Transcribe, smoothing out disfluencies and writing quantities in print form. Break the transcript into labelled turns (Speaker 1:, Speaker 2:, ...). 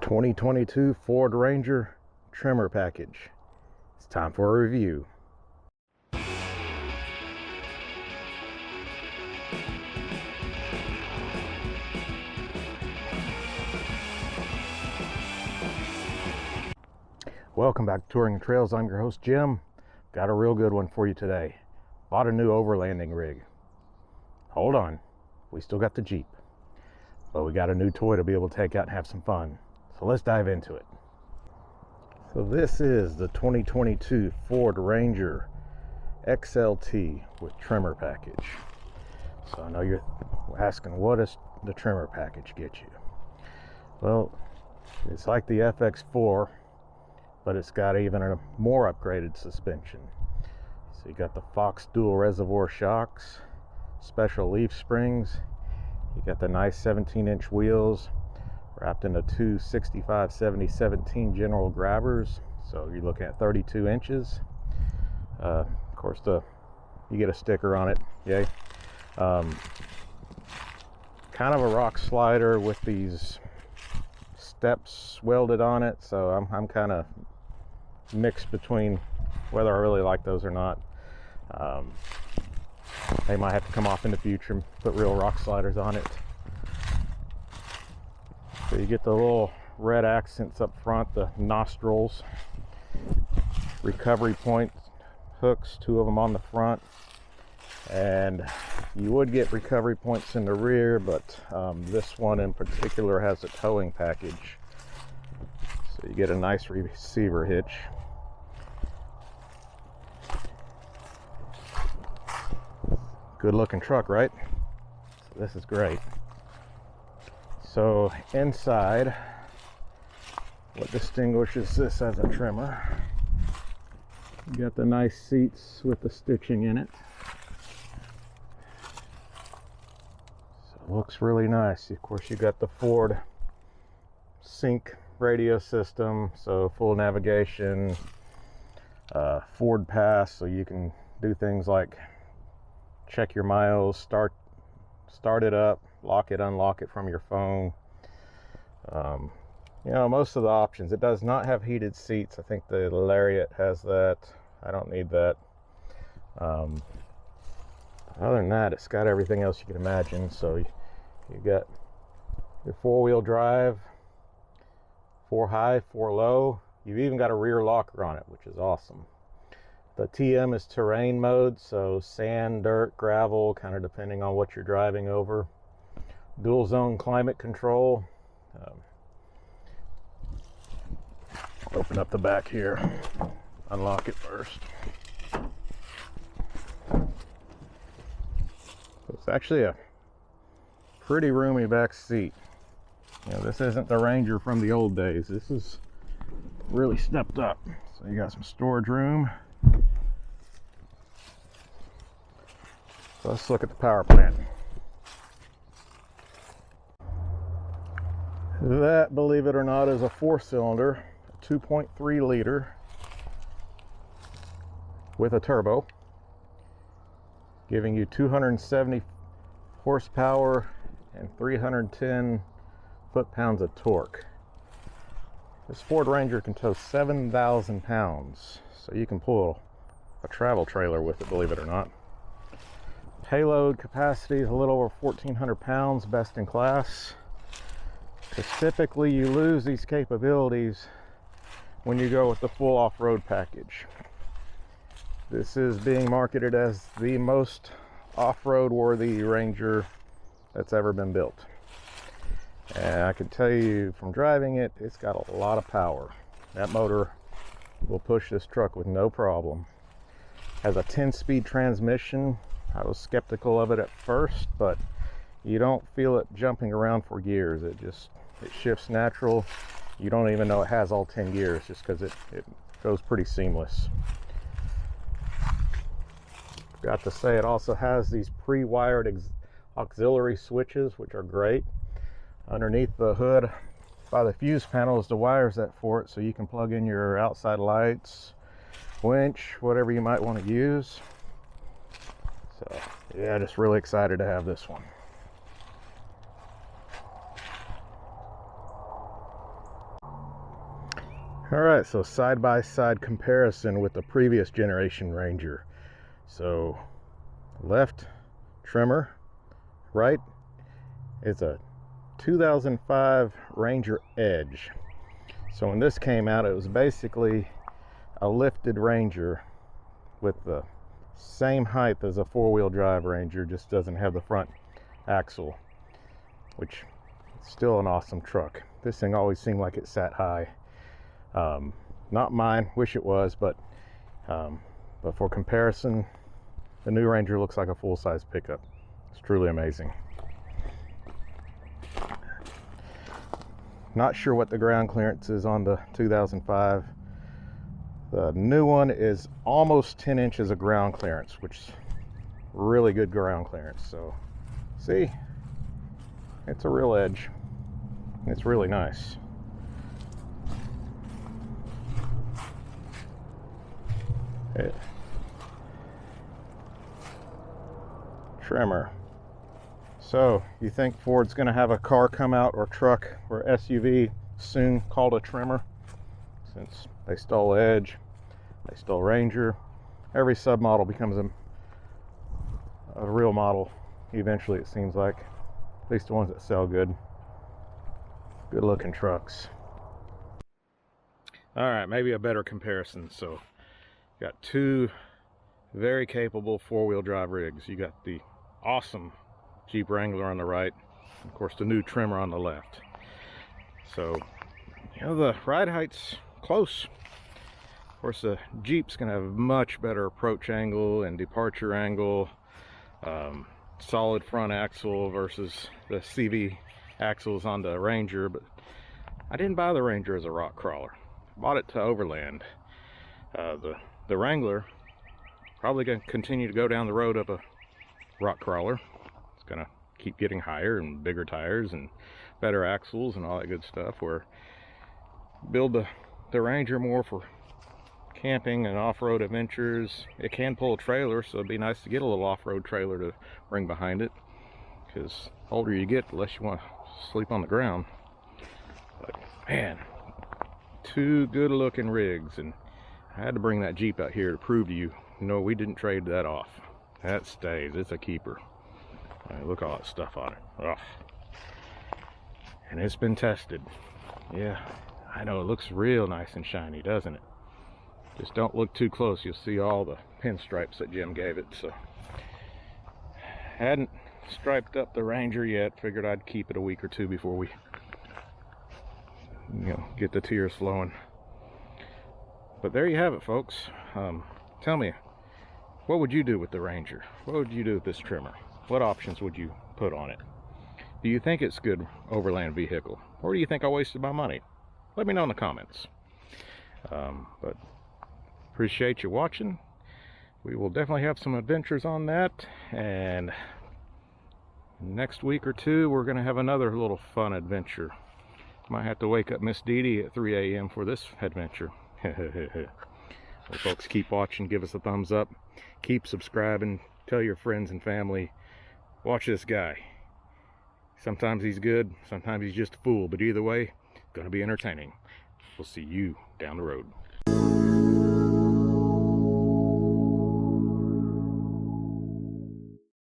Speaker 1: 2022 Ford Ranger Tremor package. It's time for a review. Welcome back to Touring and Trails. I'm your host Jim. Got a real good one for you today. Bought a new overlanding rig. Hold on, we still got the Jeep, but we got a new toy to be able to take out and have some fun. So let's dive into it. So this is the 2022 Ford Ranger XLT with Tremor package. So I know you're asking, what does the Tremor package get you? Well, it's like the FX4, but it's got even a more upgraded suspension. So you got the Fox dual reservoir shocks, special leaf springs. You got the nice 17-inch wheels wrapped into two 65/70/17 general grabbers. So you're looking at 32 inches. Of course, you get a sticker on it. Yay. Kind of a rock slider with these steps welded on it. So I'm kind of mixed between whether I really like those or not. They might have to come off in the future and put real rock sliders on it. So you get the little red accents up front, the nostrils, recovery point hooks, two of them on the front, and you would get recovery points in the rear, but this one in particular has a towing package. So you get a nice receiver hitch. Good looking truck, right? So this is great. So inside, what distinguishes this as a Tremor, you got the nice seats with the stitching in it. So it looks really nice. Of course, you got the Ford Sync radio system, so full navigation, Ford Pass, so you can do things like check your miles, start it up, lock it, unlock it from your phone. You know, most of the options. It does not have heated seats. I think the Lariat has that. I don't need that. Other than that, it's got everything else you can imagine. So you got your four-wheel drive, 4 high, 4 low. You've even got a rear locker on it, which is awesome. The TM is terrain mode, so sand, dirt, gravel, kind of depending on what you're driving over. Dual zone climate control. Open up the back here. Unlock it first. It's actually a pretty roomy back seat. You know, this isn't the Ranger from the old days. This is really stepped up. So you got some storage room. So let's look at the power plant. That, believe it or not, is a 4-cylinder, 2.3 liter with a turbo, giving you 270 horsepower and 310 foot-pounds of torque. This Ford Ranger can tow 7,000 pounds, so you can pull a travel trailer with it, believe it or not. Payload capacity is a little over 1,400 pounds, best in class. Because typically you lose these capabilities when you go with the full off-road package. This is being marketed as the most off-road worthy Ranger that's ever been built. And I can tell you from driving it, it's got a lot of power. That motor will push this truck with no problem. Has a 10-speed transmission. I was skeptical of it at first, but you don't feel it jumping around for gears. It shifts natural. You don't even know it has all 10 gears just because it goes pretty seamless. Forgot to say, it also has these pre-wired auxiliary switches, which are great. Underneath the hood by the fuse panel is the wires that for it, so you can plug in your outside lights, winch, whatever you might want to use. So yeah, just really excited to have this one. All right, so side-by-side comparison with the previous generation Ranger. So left Tremor, right is a 2005 Ranger Edge. So when this came out, it was basically a lifted Ranger with the same height as a four-wheel drive Ranger, just doesn't have the front axle, which is still an awesome truck. This thing always seemed like it sat high. Not mine, wish it was, but for comparison, the new Ranger looks like a full-size pickup. It's truly amazing. Not sure what the ground clearance is on the 2005. The new one is almost 10 inches of ground clearance, which is really good ground clearance. So see, it's a real Edge. It's really nice. Tremor. So you think Ford's going to have a car come out, or truck or SUV soon called a Tremor? Since they stole Edge, they stole Ranger, every submodel becomes a real model eventually, it seems like. At least the ones that sell good looking trucks. All right, maybe a better comparison. So got two very capable four-wheel drive rigs. You got the awesome Jeep Wrangler on the right, and of course the new Tremor on the left. So, you know, the ride height's close. Of course, the Jeep's gonna have a much better approach angle and departure angle, solid front axle versus the CV axles on the Ranger. But I didn't buy the Ranger as a rock crawler. I bought it to overland. The Wrangler probably gonna continue to go down the road of a rock crawler. It's gonna keep getting higher and bigger tires and better axles and all that good stuff. Where build the Ranger more for camping and off-road adventures. It can pull a trailer, so it'd be nice to get a little off-road trailer to bring behind it, because the older you get, the less you want to sleep on the ground. But man, two good-looking rigs, and I had to bring that Jeep out here to prove to you, no, we didn't trade that off. That stays. It's a keeper. Look at all that stuff on it. Ugh. And it's been tested. Yeah, I know, it looks real nice and shiny, doesn't it? Just don't look too close. You'll see all the pinstripes that Jim gave it. So, hadn't striped up the Ranger yet. Figured I'd keep it a week or two before we, get the tears flowing. But there you have it, folks. Tell me, what would you do with the Ranger? What would you do with this Tremor? What options would you put on it? Do you think it's a good overland vehicle? Or do you think I wasted my money? Let me know in the comments. But appreciate you watching. We will definitely have some adventures on that. And next week or two, we're going to have another little fun adventure. Might have to wake up Miss Dee Dee at 3 a.m. for this adventure. Well, folks, keep watching, give us a thumbs up, keep subscribing, tell your friends and family, watch this guy. Sometimes he's good, sometimes he's just a fool, but either way, it's gonna be entertaining. We'll see you down the road.